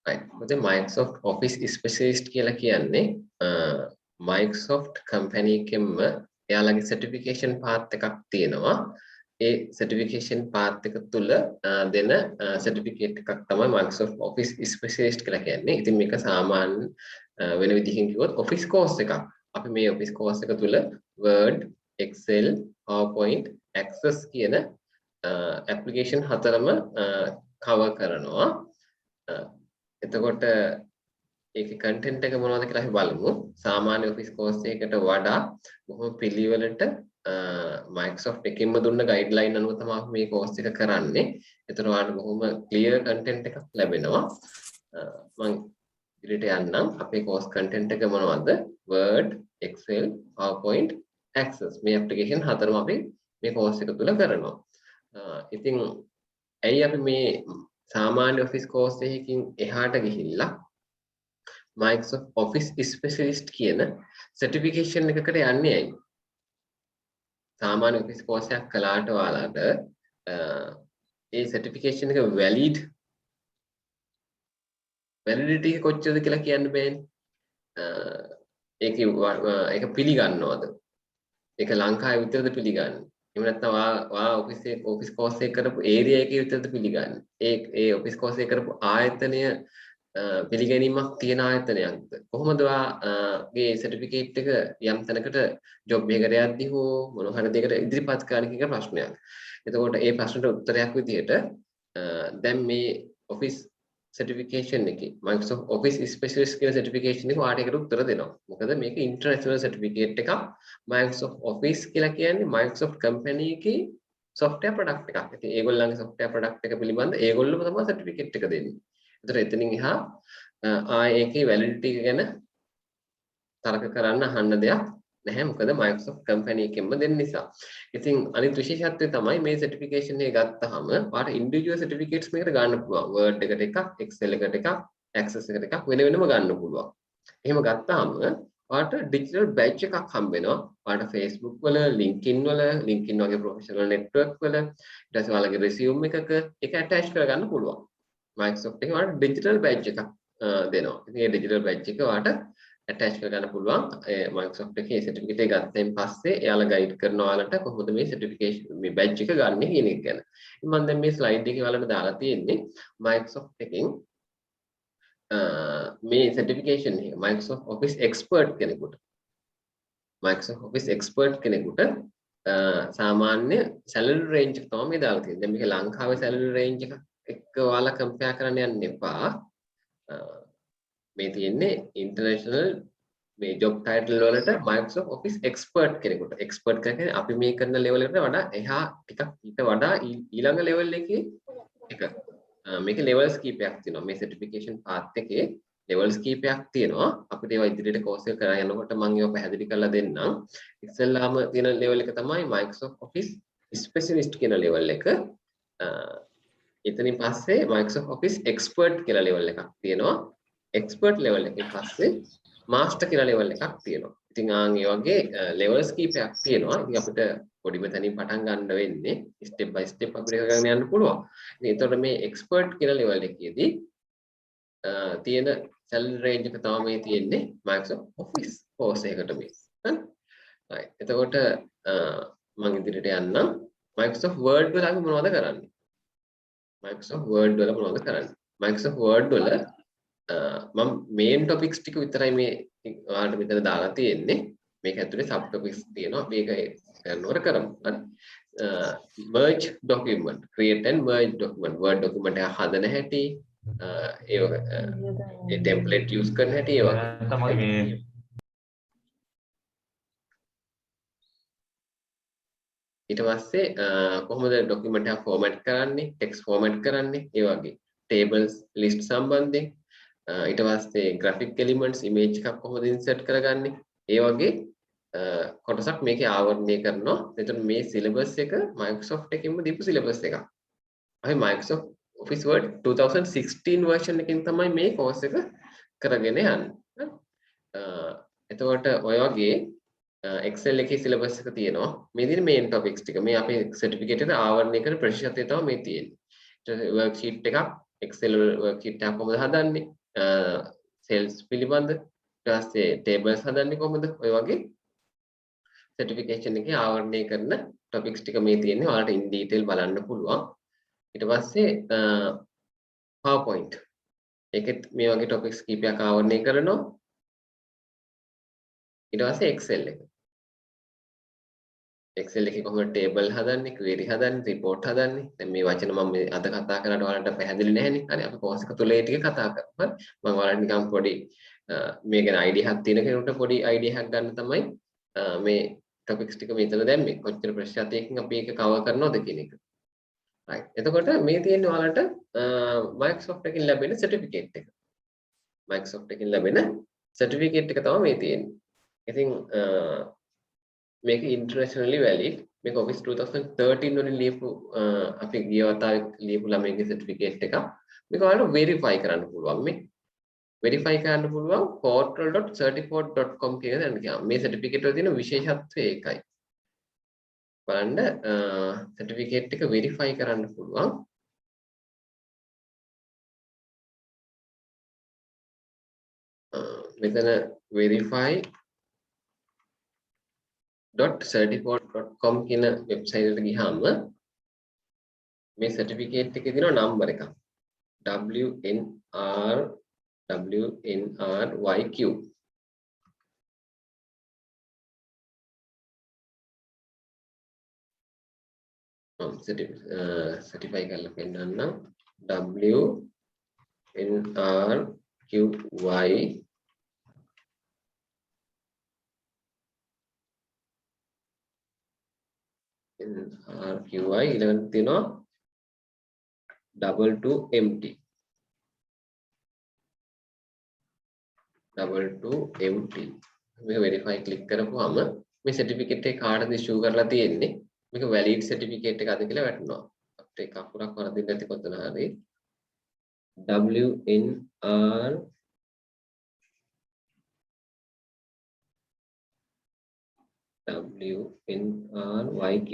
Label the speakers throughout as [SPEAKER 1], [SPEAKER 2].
[SPEAKER 1] right. මොකද Microsoft Office Specialist කියලා කියන්නේ Microsoft company එකෙන්ම එයාලගේ certification path එකක් තියෙනවා. ඒ certification path එක තුල දෙන certificate එකක් තමයි Microsoft Office Specialist කියලා කියන්නේ. ඉතින් මේක සාමාන්‍ය වෙන විදිහකින් කිව්වොත් office course එකක්. අපි මේ office course එක තුල Word, Excel, PowerPoint, Access කියන application හතරම cover කරනවා. එතකොට ඒකේ content එක මොනවද කියලා අපි බලමු. සාමාන්‍ය office course එකකට වඩා බොහොම පිළිවෙලට Microsoft එකෙන්ම දුන්න guideline අනුව තමයි අපි මේ course එක කරන්නේ. ඒතර ඔයාලට බොහොම clear content එකක් ලැබෙනවා. මම ඉදිරියට යන්නම්. අපේ course content එක මොනවද? Word, Excel, PowerPoint, Access. මේ application හතරම අපි මේ course එක තුල කරනවා. ඉතින් ඇයි අපි මේ සාමාන්‍ය office course එකකින් එහාට ගිහිල්ලා Microsoft Office Specialist කියන certification එකකට යන්නේ ඇයි? සාමාන්‍ය office course එකක් කළාට ඔයාලට ඒ certification එක validity එක කොච්චරද කියලා කියන්න බෑනේ. ඒක පිළිගන්නවද? ඒක ලංකාවේ විතරද පිළිගන්නේ? එහෙම නැත්නම් ඔයා office course එක කරපු area එකේ විතරද පිළිගන්නේ? ඒ office course එක කරපු ආයතනය පිළිගැනීමක් තියෙන ආයතනයක්ද? කොහොමද ඔයාගේ certificate එක යම් තැනකට job එකකට යද්දී හෝ මොන හරි දෙයකට ඉදිරිපත් කරන එක ප්‍රශ්නයක්. එතකොට ඒ ප්‍රශ්නට උත්තරයක් විදිහට දැන් මේ office certification එකේ Microsoft Office Specialist කියන certification එක ඔයාලට ඒකට උත්තර දෙනවා. මොකද මේක international certificate එකක්. Microsoft Office කියලා කියන්නේ Microsoft company එකේ software product එකක්. ඉතින් ඒගොල්ලන්ගේ software product එක පිළිබඳ ඒගොල්ලෝම තමයි certificate එක දෙන්නේ. ඒතර එතනින් එහා ඒකේ validity එක ගැන තරක කරන්න අහන්න දෙයක් නැහැ. මොකද Microsoft company එකෙන්ම දෙන්න නිසා. ඉතින් අනිත් විශේෂත්වය තමයි මේ certification එක ගත්තාම ඔයාලට individual certificates මේකට ගන්න පුළුවන්. Word එකට එකක්, Excel එකට එකක්, Access එකට එකක් වෙන වෙනම ගන්න පුළුවන්. එහෙම ගත්තාම ඔයාලට digital badge එකක් හම්බ වෙනවා. ඔයාලට Facebook වල, LinkedIn වගේ professional network වල ඊට පස්සේ ඔයාලගේ resume එකක ඒක attach කරගන්න පුළුවන්. Microsoft එකේ ඔයාලට digital badge එකක් දෙනවා. ඉතින් මේ digital badge එක ඔයාලට attach කරගන්න පුළුවන්. Microsoft එකේ certificate එක ගත්තයින් පස්සේ එයාලා guide කරනවා ඔයාලට කොහොමද මේ certification මේ badge එක ගන්න කියන එක ගැන. ඉතින් මම දැන් මේ slide එකේ ඔයාලට දාලා තියෙන්නේ Microsoft එකෙන් මේ certification එක Microsoft Office expert කෙනෙකුට සාමාන්‍ය salary range එක තමයි මේ දාලා තියෙන්නේ. දැන් මේක ලංකාවේ salary range එක ඔයාලා compare කරන්න යන්න එපා. මේ තියෙන්නේ international මේ job title වලට Microsoft Office expert කෙනෙකුට. expert කියන්නේ අපි මේ කරන level එකට වඩා එහා ටිකක් ඊට වඩා ඊළඟ level එකේ එක. මේකේ levels කීපයක් තියෙනවා. මේ certification path එකේ levels කීපයක් තියෙනවා. අපිට ඒවා ඉදිරියට course එක කරගෙන යනකොට මම ඒවා පැහැදිලි කරලා දෙන්නම්. ඉස්සෙල්ලාම තියෙන level එක තමයි Microsoft Office specialist කියන level එක. එතනින් පස්සේ Microsoft Office expert කියලා level එකක් තියෙනවා. expert level එකෙන් පස්සේ master කියලා level එකක් තියෙනවා. ඉතින් ඒ වගේ levels කීපයක් තියෙනවා. ඉතින් අපිට පොඩිම තැනින් පටන් ගන්න වෙන්නේ step by step අපිට කරගෙන යන්න පුළුවන්. ඉතින් ඒතකොට මේ expert කියලා level එකේදී තියෙන salary range එක තමයි මේ තියෙන්නේ Microsoft Office course එකකට මේ. හරි. එතකොට මම ඉදිරියට යන්නම්. Microsoft Word වල අපි මොනවද කරන්නේ? Microsoft Word වල මොනවද කරන්නේ? Microsoft Word වල මම main topics ටික විතරයි මේ ඔයාලට මෙතන දාලා තියෙන්නේ. මේක ඇතුලේ sub topics තියෙනවා. මේක කරනවර කරමු. හරි. merge document, create and merge document. Word document එක හදන හැටි, ඒ template use කරන හැටි ඒ වගේ. තමයි මේ ඊට පස්සේ කොහොමද document එක format කරන්නේ, text format කරන්නේ, ඒ වගේ. tables list සම්බන්ධයෙන් ඊට පස්සේ graphic elements image එකක් කොහොමද insert කරගන්නේ, ඒ වගේ කොටසක් මේකේ ආවරණය කරනවා. එතකොට මේ syllabus එක Microsoft එකෙන්ම දීපු syllabus එකක්. අපි Microsoft Office Word 2016 version එකකින් තමයි මේ course එක කරගෙන යන්නේ. එතකොට ඔය වගේ Excel එකේ syllabus එක තියෙනවා. මේ තියෙන main topics ටික. මේ අපේ certificate එකට ආවරණය කරන ප්‍රතිශතය තමයි මේ තියෙන්නේ. ඊට පස්සේ worksheet එකක් Excel worksheet එක කොහොමද හදන්නේ? sales පිළිබඳ ඊට පස්සේ tables හදන්නේ කොහොමද? ඔය වගේ certification එකේ ආවරණය කරන topics ටික මේ තියෙන්නේ. ඔයාලට in detail බලන්න පුළුවන්. ඊට පස්සේ PowerPoint ඒකෙත් මේ වගේ topics කීපයක් ආවරණය කරනවා. ඊට පස්සේ Excel එකේ කොහොමද table හදන්නේ, query හදන්නේ, report හදන්නේ. දැන් මේ වචන මම අද කතා කරලා ඔයාලට පැහැදිලි නැහැනේ. හරි අපි course එක තුල ඒ ටික කතා කරමු. මම ඔයාලට නිකන් පොඩි මේ ගැන idea එකක් තියෙන කෙනෙකුට පොඩි idea එකක් ගන්න තමයි මේ topics ටික මෙතන දැම්මේ. කොච්චර ප්‍රශ්නයකින් අපි ඒක cover කරනවද කියන එක. right. එතකොට මේ තියෙන්නේ ඔයාලට Microsoft එකකින් ලැබෙන certificate එක. Microsoft එකකින් ලැබෙන certificate එක තමයි මේ තියෙන්නේ. ඉතින් මේක internationally valid. මේක Office 2013 වලින් ලියපු අපි ගිය වතාවේ ලියපු ළමයිගේ certificate එකක්. මේක ඔයාලට verify කරන්න පුළුවන්. මේ verify කරන්න පුළුවන් portal.certificate.com කියන තැනට ගියාම මේ certificate වල තියෙන විශේෂත්වය ඒකයි. බලන්න certificate එක verify කරන්න පුළුවන්. මෙතන verify.certificate.com කියන වෙබ්සයිට් එකට ගියාම මේ certificate එකේ තියෙන නම්බර එකක් WNRYQ certify කරලා පෙන්නන්න WNRQY RQI ඊළඟට තියෙනවා 22MT 22MT මේක verify click කරපුවාම මේ certificate එක කාටද issue කරලා තියෙන්නේ මේක valid certificate එකක්ද කියලා වැටෙනවා අපිට එක අකුරක් වරදින්න නැති කොතන හරි WNRYQ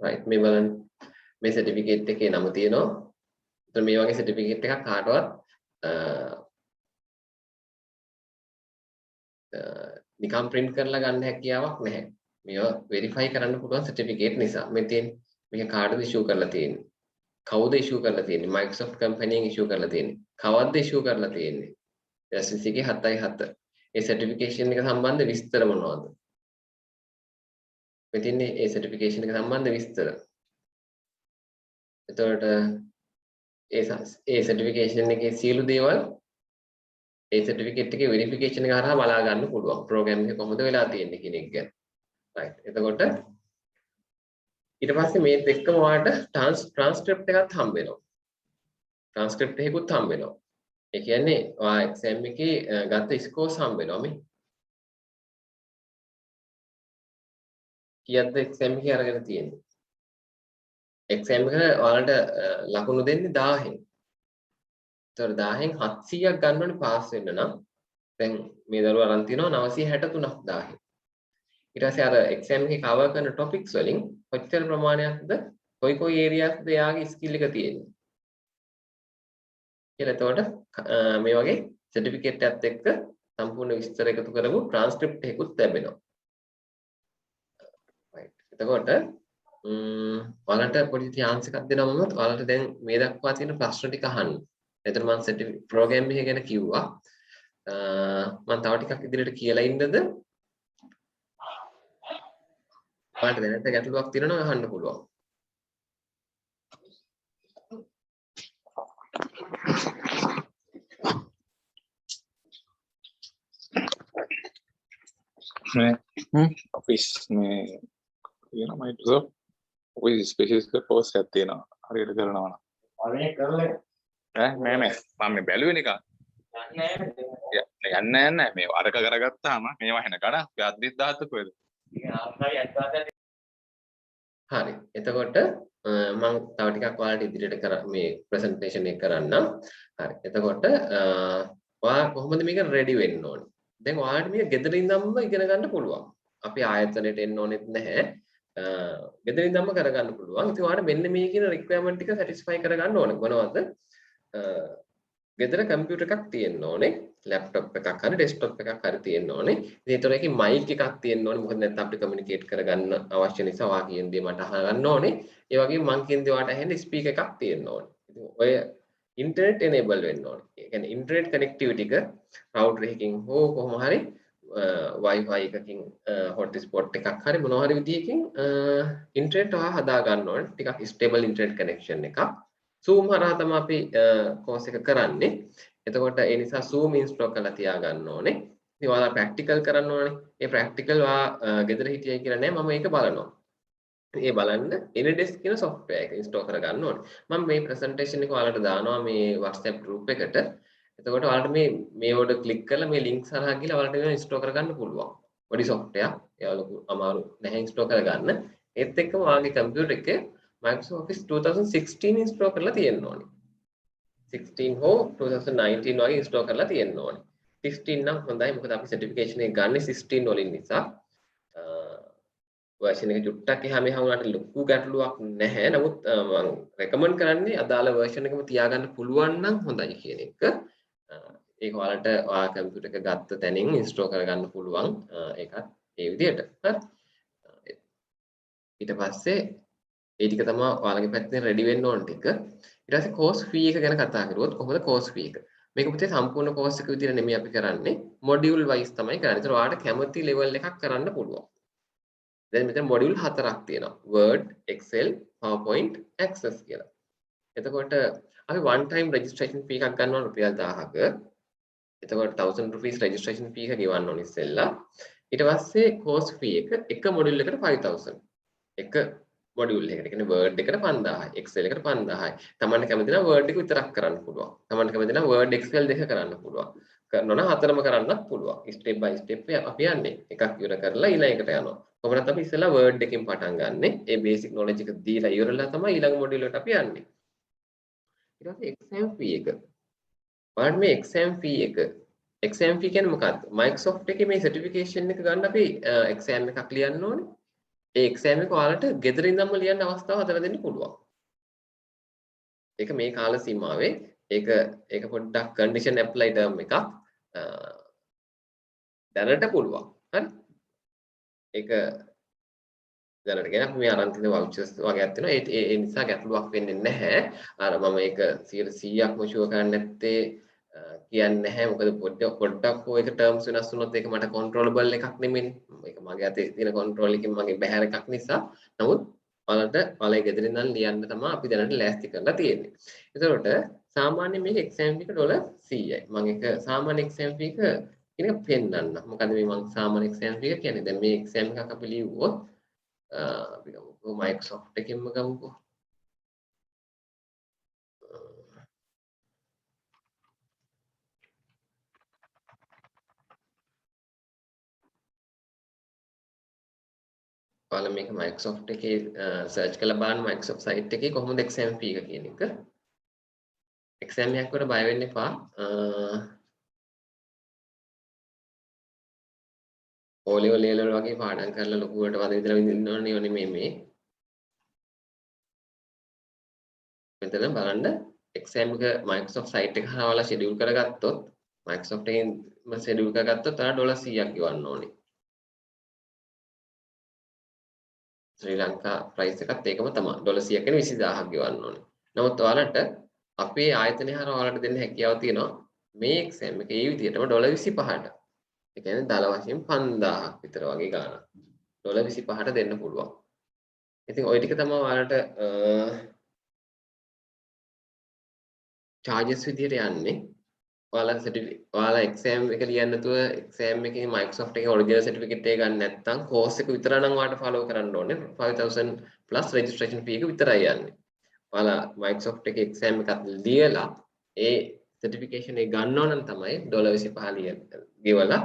[SPEAKER 1] right මේ බලන්න මේ certificate එකේ නම තියෙනවා. ඒතර මේ වගේ certificate එකක් කාටවත් නිකම් print කරලා ගන්න හැකියාවක් නැහැ. මේවා verify කරන්න පුළුවන් certificate නිසා. මේ තියෙන මේක කාටද issue කරලා තියෙන්නේ? කවුද issue කරලා තියෙන්නේ? Microsoft company එකෙන් issue කරලා තියෙන්නේ. කවද්ද issue කරලා තියෙන්නේ? SSC එකේ 7/7. ඒ certification එක සම්බන්ධ විස්තර මොනවද? මෙතන ඒ certification එක සම්බන්ධ විස්තර. එතකොට ඒ certification එකේ සියලු දේවල් ඒ certificate එකේ verification එක හරහා බලා ගන්න පුළුවන්. program එක කොහොමද වෙලා තියෙන්නේ කියන එක ගැන. right. එතකොට ඊට පස්සේ මේත් එක්කම ඔයාලට transcript එකක් හම්බ වෙනවා. transcript එකකුත් හම්බ වෙනවා. ඒ කියන්නේ ඔයා exam එකේ ගත්ත scores හම්බ වෙනවා මේ. කීයක්ද exam එකේ අරගෙන තියෙන්නේ? exam එක ඔයාලට ලකුණු දෙන්නේ 1000න්. ඒතර 1000න් 700ක් ගන්න ඕනේ පාස් වෙන්න නම් දැන් මේ දරුවා අරන් තිනවා 963ක් 1000. ඊට පස්සේ අර exam එකේ cover කරන topics වලින් කොච්චර ප්‍රමාණයක්ද කොයි areasද එයාගේ skill එක තියෙන්නේ. කියලා එතකොට මේ වගේ certificate එකත් එක්ක සම්පූර්ණ විස්තර එකතු කරපු transcript එකකුත් ලැබෙනවා. right. එතකොට ඔයාලට පොඩි chance එකක් දෙනවා මම ඔයාලට දැන් මේ දක්වා තියෙන ප්‍රශ්න ටික අහන්න. එතන මම program එක ගැන කිව්වා. මම තව ටිකක් ඉදිරියට කියලා ඉන්නද? ඔයාලට දැනට ගැටලුවක් තියෙනවා නම් අහන්න පුළුවන්.
[SPEAKER 2] Office මේ කියන Microsoft Office specialist course එකක් තියෙනවා. හරියට කරනවා නම්.
[SPEAKER 3] අනේ කරලා
[SPEAKER 2] නෑ මම මේ බැලුවේ නිකන්. යන්නේ නැහැ මේ අරක කරගත්තාම මේවා වෙන කඩ අපි අද්දිත් දාහත කොහෙද?
[SPEAKER 1] හරි. එතකොට මම තව ටිකක් ඔයාලට ඉදිරියට මේ presentation එක කරන්නම්. හරි. එතකොට ඔයා කොහොමද මේක ready වෙන්න ඕනේ? දැන් ඔයාලට මේක ගෙදර ඉඳන්ම ඉගෙන ගන්න පුළුවන්. අපි ආයතනයට එන්න ඕනෙත් නැහැ. ගෙදරින් ධම්ම කරගන්න පුළුවන්. ඉතින් ඔයාලට මෙන්න මේ කියන රික්වයර්මන්ට් ටික සැටිස්ෆයි කරගන්න ඕනේ. මොනවද? ගෙදර කම්පියුටර් එකක් තියෙන්න ඕනේ. ලැප්ටොප් එකක් හරි ඩෙස්ක්ටොප් එකක් හරි තියෙන්න ඕනේ. ඉතින් ඒතර එකේ මයික් එකක් තියෙන්න ඕනේ. මොකද නැත්නම් අපිට කමියුනිකේට් කරගන්න අවශ්‍ය නිසා ඔයා කියන දේ මට අහගන්න ඕනේ. ඒ වගේම මං කියන දේ ඔයාට ඇහෙන්න ස්පීකර් එකක් තියෙන්න ඕනේ. ඉතින් ඔය ඉන්ටර්නෙට් එනේබල් වෙන්න ඕනේ. ඒ කියන්නේ ඉන්ටර්නෙට් කනෙක්ටිවිටි එක රවුටර් එකකින් හෝ කොහොම හරි Wi-Fi එකකින් හොට්ස්පොට් එකක් හරි මොනවා හරි විදියකින් ඉන්ටර්නෙට් ඔයා හදා ගන්න ඕනේ. ටිකක් ස්ටේබල් ඉන්ටර්නෙට් කනෙක්ෂන් එකක්. Zoom හරහා තමයි අපි කෝස් එක කරන්නේ. එතකොට ඒ නිසා Zoom ඉන්ස්ටෝල් කරලා තියා ගන්න ඕනේ. ඉතින් ඔයාලා ප්‍රැක්ටිකල් කරන්න ඕනේ. ඒ ප්‍රැක්ටිකල් ඔයා ගෙදර හිටියයි කියලා නෑ මම ඒක බලනවා. ඒ බලන්න Anydesk කියන software එක install කරගන්න ඕනේ. මම මේ presentation එක ඔයාලට දානවා මේ WhatsApp group එකට. එතකොට ඔයාලට මේ වලට click කරලා මේ link හරහා ගිහලා ඔයාලට ඒක install කරගන්න පුළුවන්. පොඩි software. ඒවලු අමාරු නැහැ install කරගන්න. ඒත් එක්කම ඔයාගේ computer එකේ Microsoft Office 2016 install කරලා තියෙන්න ඕනේ. 16 හෝ 2019 වගේ install කරලා තියෙන්න ඕනේ. 16 නම් හොඳයි. මොකද අපි certification එක ගන්න 16 වලින් නිසා. version එක චුට්ටක් එහා මෙහා වුණාට ලොකු ගැටලුවක් නැහැ. නමුත් මම රෙකමන්ඩ් කරන්නේ අදාළ version එකම තියාගන්න පුළුවන් නම් හොඳයි කියන එක. ඒක ඔයාලට ඔයා කම්පියුටර් එක ගත්ත තැනින් ඉන්ස්ටෝල් කරගන්න පුළුවන්. ඒකත් ඒ විදිහට. හරි. ඊට පස්සේ ඒ ටික තමයි ඔයාලගේ පැත්තෙන් රෙඩි වෙන්න ඕන ටික. ඊට පස්සේ course fee එක ගැන කතා කරුවොත් කොහොමද course fee එක? මේක පුතේ සම්පූර්ණ course එක විදිහට නෙමෙයි අපි කරන්නේ. module wise තමයි කරන්නේ. ඒතර ඔයාලට කැමති level එකක් කරන්න පුළුවන්. දැන් මෙතන මොඩියුල් 4ක් තියෙනවා. Word, Excel, PowerPoint, Access කියලා. එතකොට අපි one time registration fee එකක් ගන්නවා රුපියල් 1000ක. එතකොට 1000 rupees registration fee එක ගෙවන්න ඕනේ ඉස්සෙල්ලා. ඊට පස්සේ course fee එක මොඩියුල් එකට 5000. එක මොඩියුල් එකකට. කියන්නේ Word එකට 5000යි, Excel එකට 5000යි. තමන්ට කැමති නම් Word එක විතරක් කරන්න පුළුවන්. තමන්ට කැමති නම් Word, Excel දෙක කරන්න පුළුවන්. කරනවා නම් හතරම කරන්නත් පුළුවන්. step by step අපි යන්නේ. එකක් ඉවර කරලා ඊළඟ එකට යනවා. කොහොමද අපි ඉස්සෙල්ලා Word එකකින් පටන් ගන්නෙ. ඒ basic knowledge එක දීලා ඉවරලා තමයි ඊළඟ මොඩියුල් එකට අපි යන්නේ. ඊට පස්සේ exam fee එක. බලන්න මේ exam fee එක. exam fee කියන්නේ මොකක්ද? Microsoft එකේ මේ certification එක ගන්න අපි exam එකක් ලියන්න ඕනේ. ඒ exam එක ඔයාලට ගෙදර ඉඳන්ම ලියන්න අවස්ථාව හදලා දෙන්න පුළුවන්. ඒක මේ කාල සීමාවේ ඒක පොඩ්ඩක් condition apply term එකක්. දැනට පුළුවන්. හරි? ඒක දැනට කියන අපි මේ අරන් තියෙන vouchers වගේක් තියෙනවා. ඒ නිසා ගැටලුවක් වෙන්නේ නැහැ. අර මම ඒක 100%ක්ම ෂුවර් කරන්නේ නැත්තේ කියන්නේ නැහැ. මොකද පොඩ්ඩක් හෝ ඒක terms වෙනස් වුණොත් ඒක මට controllable එකක් නෙමෙයි. ඒක මගේ අතේ තියෙන control එකකින් මගේ බැහැර එකක් නිසා. නමුත් ඔයාලට ඔයාලගේ ගෙදරින් ඉඳන් ලියන්න තමයි අපි දැනට ලෑස්ති කරලා තියෙන්නේ. ඒතකොට සාමාන්‍ය මේක exam fee එක $100යි. මම ඒක සාමාන්‍ය exam fee එක කියන එක පෙන්නන්න. මොකද මේ මම සාමාන්‍ය exam fee එක කියන්නේ. දැන් මේ exam එකක් අපි ලියුවොත් අපි ගමුකෝ Microsoft එකෙන්ම ගමුකෝ. ඔයාලා මේක Microsoft එකේ search කරලා බලන්න Microsoft site එකේ කොහොමද exam fee එක කියන එක. exam එකක් වල බය වෙන්න එපා. O level වගේ පාඩම් කරලා ලොකුවට වද විදලා විඳින්න ඕනේ නෙමෙයි මේ. මෙතන බලන්න exam එක Microsoft site එක හරහා ඔයාලා schedule කරගත්තොත් Microsoft එකෙන් schedule කරගත්තොත් ඔයාලා $100ක් ගෙවන්න ඕනේ. ශ්‍රී ලංකා ප්‍රයිස් එකත් ඒකම තමයි. $100ක් කියන්නේ 20000ක් ගෙවන්න ඕනේ. නමුත් ඔයාලට අපේ ආයතනය හරහා ඔයාලට දෙන්න හැකියාව තියෙනවා මේ exam එක ඒ විදිහටම $25ට. ඒ කියන්නේ දල වශයෙන් 5000ක් විතර වගේ ගාණක්. $25ට දෙන්න පුළුවන්. ඉතින් ওই ටික තමයි ඔයාලට charges විදිහට යන්නේ. ඔයාලා exam එක ලියන්න නැතුව exam එකේ Microsoft එකේ original certificate එක ගන්න නැත්නම් course එක විතර නම් ඔයාලට follow කරන්න ඕනේ 5000 plus registration fee එක විතරයි යන්නේ. ඔයාලා Microsoft එකේ exam එකක් ලියලා ඒ certification එක ගන්නව නම් තමයි $25 ගෙවලා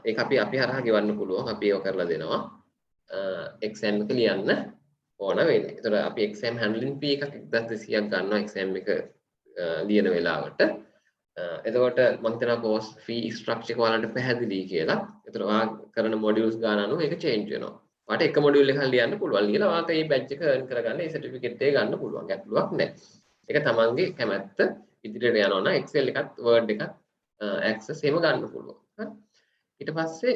[SPEAKER 1] ඒක අපි හරහා ගෙවන්න පුළුවන්. අපි ඒක කරලා දෙනවා. exam එක ලියන්න ඕන වෙන්නේ. ඒතර අපි exam handling fee එකක් 1200ක් ගන්නවා exam එක ලියන වෙලාවට. එතකොට මම හිතනවා course fee structure එක ඔයාලට පැහැදිලි කියලා. ඒතර ඔයා කරන modules ගාන අනුව ඒක change වෙනවා. ඔයාට එක module එකක් ලියන්න පුළුවන්. ලියලා ඔයාට මේ badge එක earn කරගන්න, මේ certificate එක ගන්න පුළුවන්. ගැටලුවක් නැහැ. ඒක තමන්ගේ කැමැත්ත. ඉදිරියට යනවා නම් Excel එකත් Word එකත් access එහෙම ගන්න පුළුවන්. හරි. ඊට පස්සේ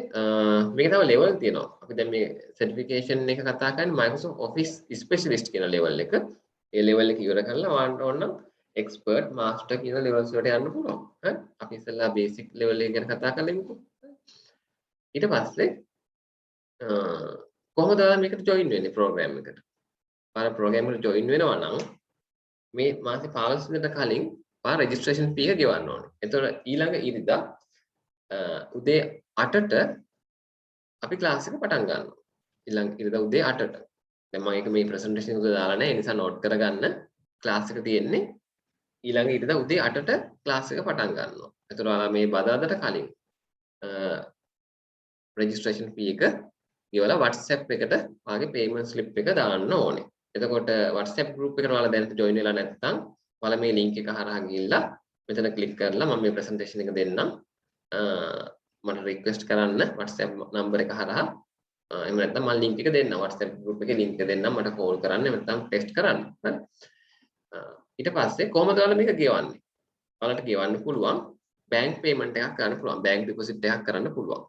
[SPEAKER 1] මේක තව level තියෙනවා. අපි දැන් මේ certification එක කතා කරන්නේ Microsoft Office specialist කියන level එක. ඒ level එක ඉවර කරලා ඔයාලට ඕන නම් expert master කියන levels වලට යන්න පුළුවන්. හරි. අපි ඉස්සෙල්ලා basic level එක ගැන කතා කරමුකෝ. ඊට පස්සේ කොහොමද ඔයාලා මේකට join වෙන්නේ program එකට? ඔයාලා program එකට join වෙනවා නම් මේ මාසේ 15 වෙනිදා කලින් ඔයා registration fee එක ගෙවන්න ඕනේ. එතකොට ඊළඟ ඉරිදා උදේ 8ට අපි ක්ලාස් එක පටන් ගන්නවා. ඊළඟ ඉරිදා උදේ 8ට. දැන් මම ඒක මේ presentation එක දාලා නැහැ. ඒ නිසා note කරගන්න. ක්ලාස් එක තියෙන්නේ ඊළඟ ඉරිදා උදේ 8ට ක්ලාස් එක පටන් ගන්නවා. එතකොට ඔයාලා මේ බදාදට කලින් registration fee එක ගෙවලා WhatsApp එකට ඔයාගේ payment slip එක දාන්න ඕනේ. එතකොට WhatsApp group එකට ඔයාලා දැන් join වෙලා නැත්නම් ඔයාලා මේ link එක හරහා ගිහිල්ලා මෙතන click කරලා මම මේ presentation එක දෙන්නම්. මට request කරන්න WhatsApp number එක හරහා. එහෙම නැත්නම් මම link එක දෙන්නම්. WhatsApp group එකේ link එක දෙන්නම්. මට call කරන්න නැත්නම් text කරන්න. හරි. ඊට පස්සේ කොහොමද ඔයාලා මේක ගෙවන්නේ? ඔයාලට ගෙවන්න පුළුවන් bank payment එකක් කරන්න පුළුවන්. bank deposit එකක් කරන්න පුළුවන්.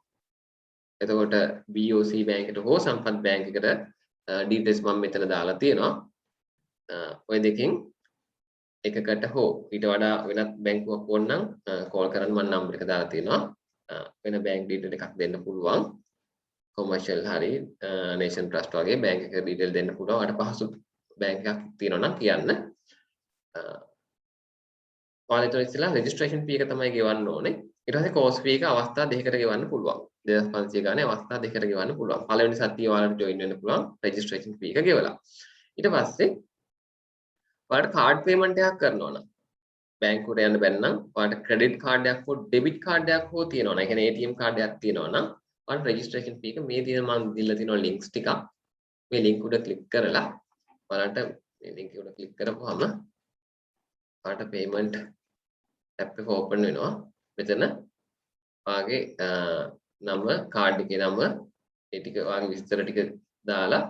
[SPEAKER 1] එතකොට BOC bank එකට හෝ සම්පත් bank එකට details මම මෙතන දාලා තියෙනවා. ඔය දෙකෙන් එකකට හෝ ඊට වඩා වෙනත් බැංකුවක් ඕන නම් කෝල් කරන්න මම නම්බර් එක දාලා තියෙනවා. වෙන bank detail එකක් දෙන්න පුළුවන්. commercial හරි nation trust වගේ bank එක detail දෙන්න පුළුවන්. අර පහසු bank එකක් තියෙනවා නම් කියන්න. ඔයාලට ඉස්සෙල්ලා registration fee එක තමයි ගෙවන්න ඕනේ. ඊට පස්සේ course fee එක අවස්ථා දෙකකට ගෙවන්න පුළුවන්. 2500 ගානේ අවස්ථා දෙකකට ගෙවන්න පුළුවන්. පළවෙනි සතියේ ඔයාලට join වෙන්න පුළුවන් registration fee එක ගෙවලා. ඊට පස්සේ ඔයාලට card payment එකක් කරනවා නම් බැංකුවට යන්න බැන්න නම් ඔයාලට credit card එකක් හෝ debit card එකක් හෝ තියෙනවා නම් ඒ කියන්නේ ATM card එකක් තියෙනවා නම් ඔයාලට registration fee එක මේ තියෙන මම දීලා තියෙනවා links ටිකක් මේ link උඩ click කරලා ඔයාලට මේ link උඩ click කරපුවාම ඔයාලට payment app එක open වෙනවා මෙතන ඔයාගේ නම card එකේ නම ඒ ටික ඔයාගේ විස්තර ටික දාලා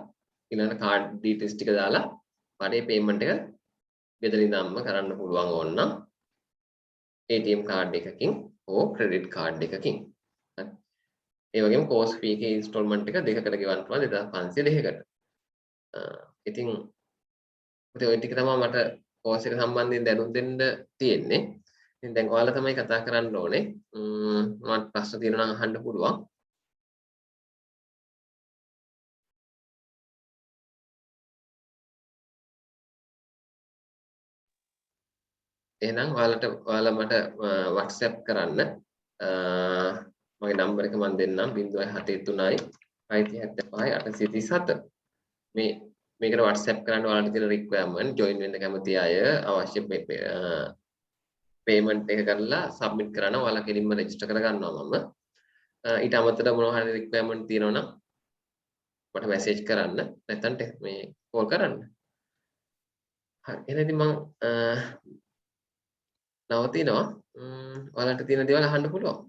[SPEAKER 1] ඊළඟ card details ටික දාලා ඔයාලේ payment එක ගෙදර ඉඳන්ම කරන්න පුළුවන් ඕන නම් ATM card එකකින් හෝ credit card එකකින්. හරි. ඒ වගේම course fee එකේ installment එක දෙකකට ගෙවන්න පුළුවන් 2500 දෙකකට. ඉතින් ඔය ටික තමයි මට course එක සම්බන්ධයෙන් දැනුම් දෙන්න තියෙන්නේ. ඉතින් දැන් ඔයාලා තමයි කතා කරන්න ඕනේ. මට ප්‍රශ්න තියෙනවා නම් අහන්න පුළුවන්. එහෙනම් ඔයාලා මට WhatsApp කරන්න මගේ නම්බර් එක මම දෙන්නම් 073 575 837 මේකට WhatsApp කරන්න ඔයාලට තියෙන requirement join වෙන්න කැමති අය අවශ්‍ය payment එක කරලා submit කරන්න ඔයාලා කෙලින්ම register කරගන්නවා මම ඊට අමතරව මොනවා හරි requirement තියෙනවා නම් මට message කරන්න නැත්නම් මේ call කරන්න හරි එහෙනම් ඉතින් මම නවතිනවා ඔයාලට තියෙන දේවල් අහන්න පුළුවන්